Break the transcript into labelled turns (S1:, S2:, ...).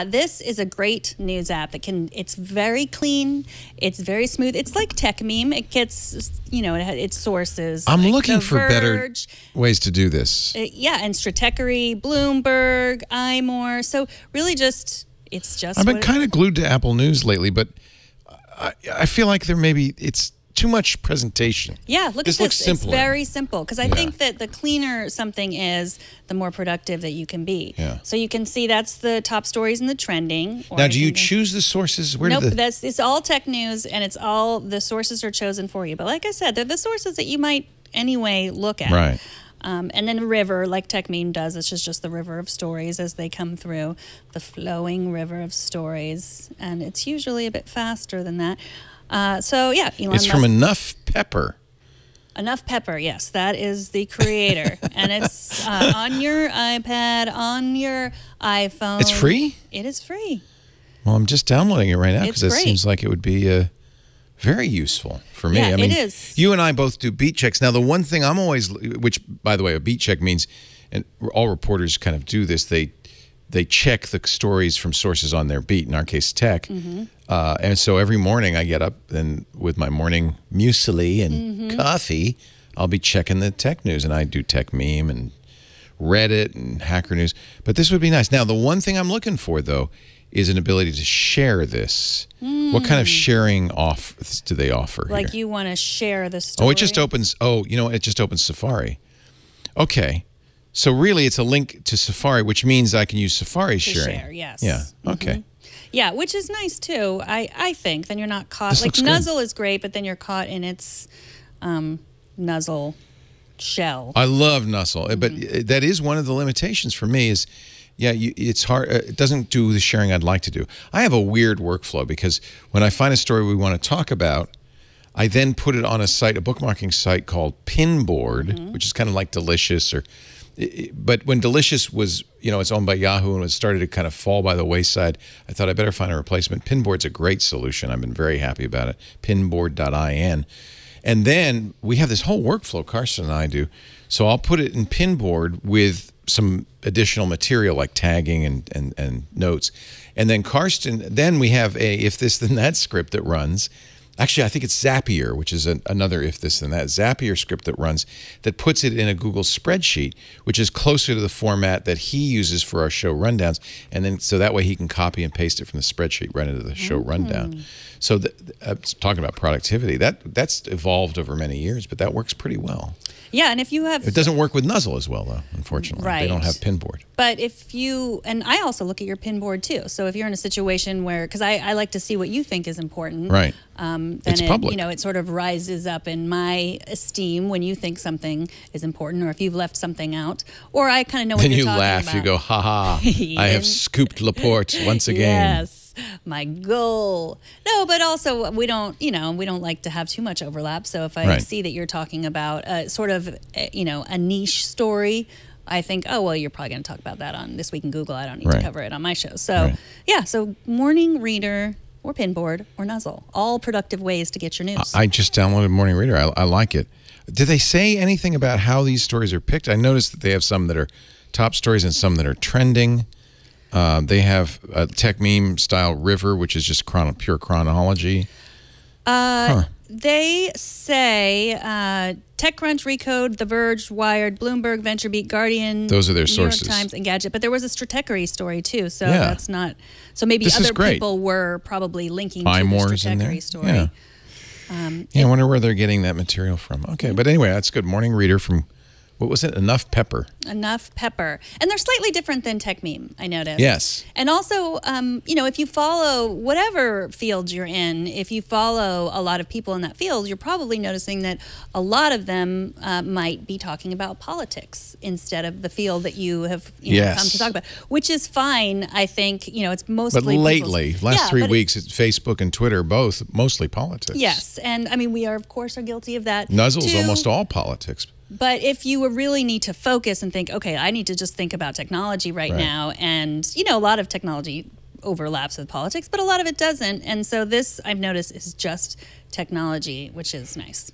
S1: This is a great news app that it's very clean. It's very smooth. It's like Tech Meme. It gets, its sources.
S2: I'm
S1: like
S2: looking
S1: The
S2: for better
S1: Verge,
S2: ways to do this.
S1: yeah, and Stratechery, Bloomberg, iMore. So really it's just
S2: I've been kind of glued to Apple News lately, but I feel like it's too much presentation.
S1: Yeah, look at this.
S2: Looks simpler.
S1: It's very simple because I think that the cleaner something is, the more productive that you can be.
S2: Yeah.
S1: So you can see that's the top stories in the trending.
S2: Now, do you choose the sources?
S1: Nope, it's all tech news, and it's all the sources are chosen for you. But like I said, they're the sources that you might anyway look at.
S2: Right.
S1: And then river, like Tech Meme does, it's just the river of stories as they come through, the flowing river of stories. And it's usually a bit faster than that. So, yeah, Elon
S2: It's
S1: Musk.
S2: from Enough Pepper.
S1: Enough Pepper, yes, that is the creator. And it's on your iPad, on your iPhone.
S2: It's free?
S1: It is free.
S2: Well, I'm just downloading it right now because it
S1: great.
S2: seems like it would be very useful for me.
S1: Yeah,
S2: I mean,
S1: it is.
S2: You and I both do beat checks. Now, the one thing I'm always, which, by the way, a beat check means, and all reporters kind of do this, they check the stories from sources on their beat, in our case, tech. And so every morning I get up and with my morning muesli and coffee, I'll be checking the tech news. And I do Tech Meme and Reddit and Hacker News. But this would be nice. Now, the one thing I'm looking for, though, is an ability to share this. What kind of sharing do they offer here?
S1: Like you want to share the story.
S2: Oh, it just opens, it just opens Safari. Okay. So really it's a link to Safari, which means I can use Safari sharing.
S1: Share, yes.
S2: Yeah, okay.
S1: Yeah, which is nice too, I think. Then you're not caught.
S2: This
S1: Like
S2: looks
S1: Nuzzle
S2: good.
S1: is great, but then you're caught in its Nuzzle shell.
S2: I love Nuzzle, but that is one of the limitations for me is, it's hard. It doesn't do the sharing I'd like to do. I have a weird workflow because when I find a story we want to talk about, I then put it on a bookmarking site called Pinboard, which is kind of like Delicious but when Delicious was, it's owned by Yahoo and it started to kind of fall by the wayside, I thought I better find a replacement. Pinboard's a great solution. I've been very happy about it. Pinboard.in. And then we have this whole workflow, Karsten and I do. So I'll put it in Pinboard with some additional material like tagging and notes. And then then we have a if this then that script that runs. Actually, I think it's Zapier, which is another if this then that Zapier script that runs that puts it in a Google spreadsheet, which is closer to the format that he uses for our show rundowns. And then so that way he can copy and paste it from the spreadsheet right into the show rundown. So talking about productivity, that's evolved over many years, but that works pretty well.
S1: Yeah, and if you have...
S2: It doesn't work with Nuzzle as well, though, unfortunately.
S1: Right.
S2: They don't have Pinboard.
S1: But if you... And I also look at your Pinboard, too. So if you're in a situation where... Because I like to see what you think is important.
S2: Right.
S1: Then
S2: it's public.
S1: It sort of rises up in my esteem when you think something is important or if you've left something out. Or I kind of know what you're talking about.
S2: Then you laugh. You go, ha-ha, I have scooped Laporte once again.
S1: Yes. My goal. No, but also we don't like to have too much overlap. So if I see that you're talking about sort of, a niche story, I think, oh, well, you're probably going to talk about that on This Week in Google. I don't need to cover it on my show. So, so Morning Reader or Pinboard or Nuzzle, all productive ways to get your news.
S2: I just downloaded Morning Reader. I like it. Did they say anything about how these stories are picked? I noticed that they have some that are top stories and some that are trending. They have a Tech Meme style river, which is just pure chronology.
S1: They say TechCrunch, Recode, The Verge, Wired, Bloomberg, VentureBeat, Guardian.
S2: Those are their
S1: New
S2: sources.
S1: York Times, and Gadget. But there was a Stratechery story too, so that's not. So maybe other people were probably linking to the Stratechery story.
S2: Yeah. I wonder where they're getting that material from. Okay, but anyway, that's good. Morning Reader from. What was it? Enough Pepper. Enough
S1: Pepper. And they're slightly different than Tech Meme, I noticed.
S2: Yes.
S1: And also, if you follow whatever field you're in, if you follow a lot of people in that field, you're probably noticing that a lot of them might be talking about politics instead of the field that you have come to talk about, which is fine, I think. It's mostly...
S2: But lately, last 3 weeks, it's Facebook and Twitter, both mostly politics.
S1: Yes. And, we are, of course, are guilty of that,
S2: Nuzzle's almost all politics.
S1: But if you really need to focus and think, okay, I need to just think about technology right now, and, a lot of technology overlaps with politics, but a lot of it doesn't. And so this, I've noticed, is just technology, which is nice.